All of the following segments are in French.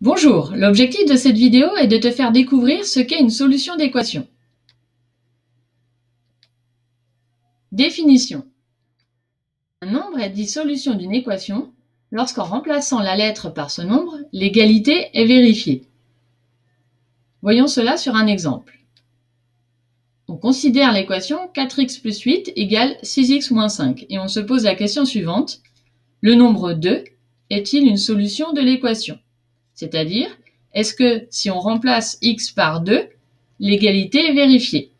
Bonjour, l'objectif de cette vidéo est de te faire découvrir ce qu'est une solution d'équation. Définition. Un nombre est dit solution d'une équation lorsqu'en remplaçant la lettre par ce nombre, l'égalité est vérifiée. Voyons cela sur un exemple. On considère l'équation 4x plus 8 égale 6x moins 5 et on se pose la question suivante. Le nombre 2 est-il une solution de l'équation? C'est-à-dire, est-ce que si on remplace x par 2, l'égalité est vérifiée?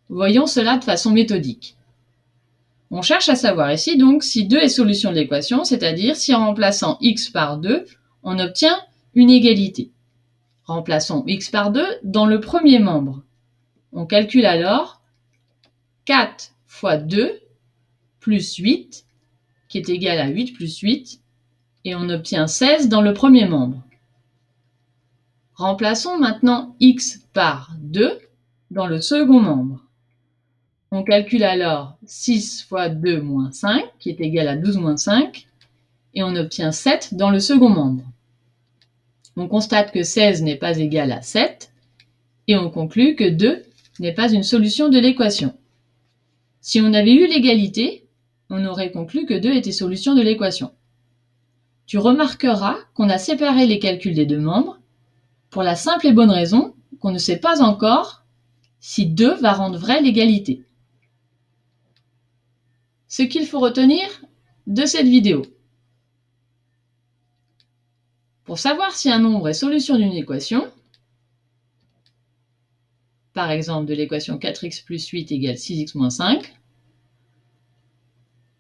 Voyons cela de façon méthodique. On cherche à savoir ici donc si 2 est solution de l'équation, c'est-à-dire si en remplaçant x par 2, on obtient une égalité. Remplaçons x par 2 dans le premier membre. On calcule alors 4 fois 2 plus 8, qui est égal à 8 plus 8, et on obtient 16 dans le premier membre. Remplaçons maintenant x par 2 dans le second membre. On calcule alors 6 fois 2 moins 5, qui est égal à 12 moins 5, et on obtient 7 dans le second membre. On constate que 16 n'est pas égal à 7, et on conclut que 2 n'est pas une solution de l'équation. Si on avait eu l'égalité, on aurait conclu que 2 était solution de l'équation. Tu remarqueras qu'on a séparé les calculs des deux membres, pour la simple et bonne raison qu'on ne sait pas encore si 2 va rendre vraie l'égalité. Ce qu'il faut retenir de cette vidéo. Pour savoir si un nombre est solution d'une équation, par exemple de l'équation 4x plus 8 égale 6x moins 5,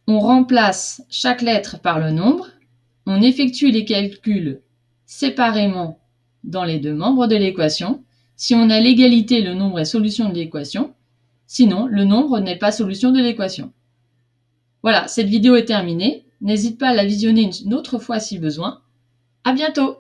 on remplace chaque lettre par le nombre, on effectue les calculs séparément dans les deux membres de l'équation. Si on a l'égalité, le nombre est solution de l'équation. Sinon, le nombre n'est pas solution de l'équation. Voilà, cette vidéo est terminée. N'hésite pas à la visionner une autre fois si besoin. À bientôt!